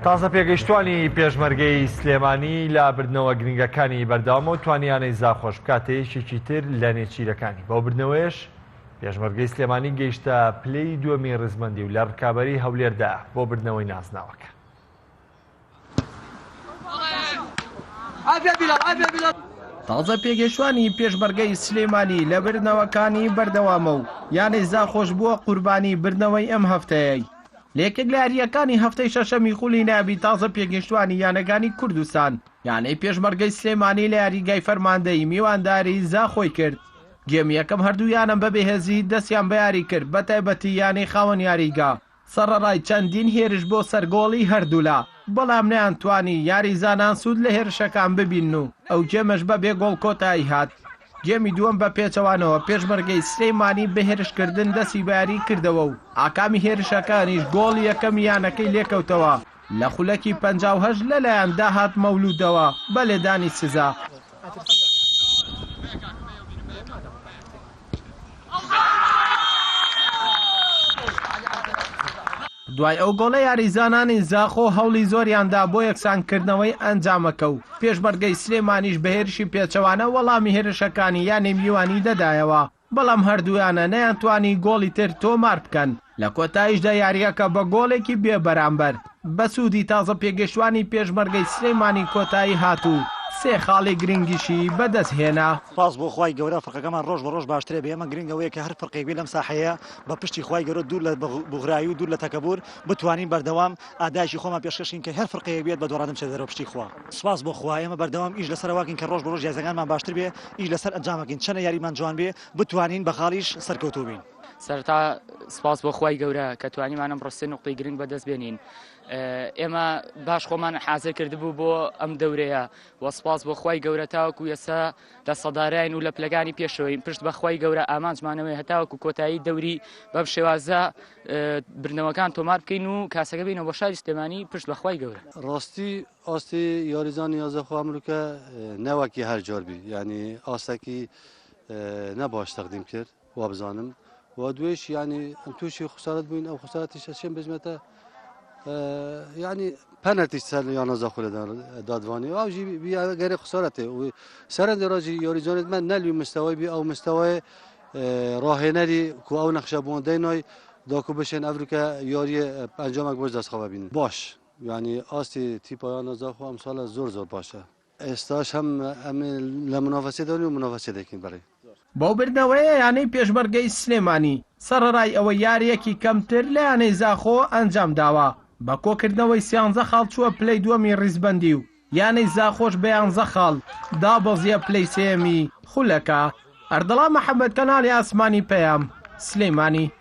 تازە پێگەیشتوانی پێشمەرگەی سلێمانی لە بردنەوە گرنگەکانی بەردەوامە و توانیانەی زاخۆش بکاتەیەکێکی تر لە نێچیرەکانی. بەو بردنەوەیش پێشمەرگەی سلێمانی گەیشتە پلەی دووەمی ڕزمەندی و لە ڕکابەری هەولێردا بۆ بردنەوەی نازناوەکە. تازە پێگەشتوانی پێشمەرگەی سلێمانی لە بردنەوەکانی بەردەوامە و یانەی زاخۆش بووە قوربانی بردنەوەی ئەم هەفتەیە. لێکێک لە یاریەکانی هەفتەی شەشەمی خولی نایابی تازە پێگەشتوانی یانەکانی کوردستان یانەی پێشمەرگەی سلێمانی لە یاریگای فەرماندەی میوانداری زاخۆی کرد. گێمی یەکەم هەردوویانم بە بێهێزی دەستیان بە یاری کرد، بە تایبەتی یانەی خاوەن یاریگا سەرەڕای چەندین هێرش بۆ سەرگۆڵی هەردوولا، بەڵام نەیانتوانی یاریزانان سوود لە هێرشەکان ببین و ئەو جێمەش بە بێگۆڵ کۆتایی هات. گێمی دووەم بە پێچەوانەوە پێشمەرگەی سلێمانی بە هێرشکردن دەستی بە یاری کردەوە و ئاکامی هێرشەکانیش گۆڵی یەکەم یانەکەی لێکەوتەوە لە خولەکی 58 لەلایەن داهات مەولودەوە بە لێدانی سزا. دوای ئەو گۆڵە یاریزانانی زاخۆ هەوڵی زۆریاندا بۆ یەکسانکردنەوەی ئەنجامەکە و پێشمەرگەی سلێمانیش بە هێرشی پێچەوانە وەڵامی هێرشەکانی یانەی میوانی دەدایەوە، بەڵام هەردوویانە نەیانتوانی گۆڵی تر تۆمار بکەن. لە کۆتاییشدا یاریەکە بە گۆڵێکی بێبەرامبەر بە سوودی تازە پێگەشتوانی پێشمەرگەی سلێمانی کۆتایی هاتوو. سێ خاڵی گرنگیشی بەدەست هێنا. پاس بۆ خوای گەورە فڕقەکەمان ڕۆژ بە ڕۆژ باشترێ بێ. ئێمە گرنگەوەیە کە هەر فڕقێک لەم ساحەیە بە پشتی خوای گەورە دوور لە بوغرایی و دوور لە تەکەبور بتوانین بەردەوام ئاداشی خۆمان پێشکەشین کە هەر فڕقەیەک بێت بە دۆڕادەم چێ دەرەوە پشتی خوا. سوپاس بۆ خوای ئێمە بەردەوام ئیش لەسەر واکین کە ڕۆژ بە ڕۆژ یاریزەکانمان باشتر بێ، ئیش لەسەر ئەنجامەکەین چەنە یاریمان جوان بێ بتوانین بە خاڵیش سەرکەوتوو بین. سەرتا سپاس بۆ خوای گەورە کە توانیمانم ڕستێ نقطەی گرنگ بەدەست بێنین. ئێمە باش خۆمان حازر کردبوو بۆ ئەم دەورەیە و سپاس بۆ خوای گەورە تاوەکو ئێستا لە سەدارین و لە پلەکانی پێشەوەین. پشت بە خوای گەورە ئامانجمانەوەی هەتاوەکو کۆتایی دەوری بەم شێوازە برنەوەکان تۆمار بکەین و کاسەکە بینەوە بۆ شاری سلێمانی پشت بە خوای گەورە. ڕاستی ئاستی یاریزانی زاخۆ ئەمریکا نەوەکی هەر جار بی، یعنی ئاستێکی نەباش تەقدیم کرد وا بزانم و دوێش یعنی ئەم تووشی خسارەت بووین. ئەو خسارەتیش چێن بژمێتە يعني بنالتي سال يانا زاخو دادواني او جي بي غير خسارته سرند راجي يوريزونت من نلوي مستوى بي او مستوى راهنري كو او نقشبون ديناي داكو بشن افريكا ياري انجامك باش دست خواب بين باش يعني استي تيب يانا زاخو امسال زور باشه استاش هم لمنافسه داري ومنافسه دكين بري بۆ بردنەوەیە یانەی پێشمەرگەی سلێمانی سەرەڕای ئەوە یاریەکی کەمتر لە یانەی زاخۆ ئەنجام داوە بە کۆکردنەوەی 13 خاڵ چووە پلەی دووەمی ڕیزبەندی و یانەی زاخۆش بە 11 خاڵ دابەزیە پلەی سێمی خولەکە. ئەردەڵا محەممەد کەناڵی ئاسمانی پەیام سلێمانی.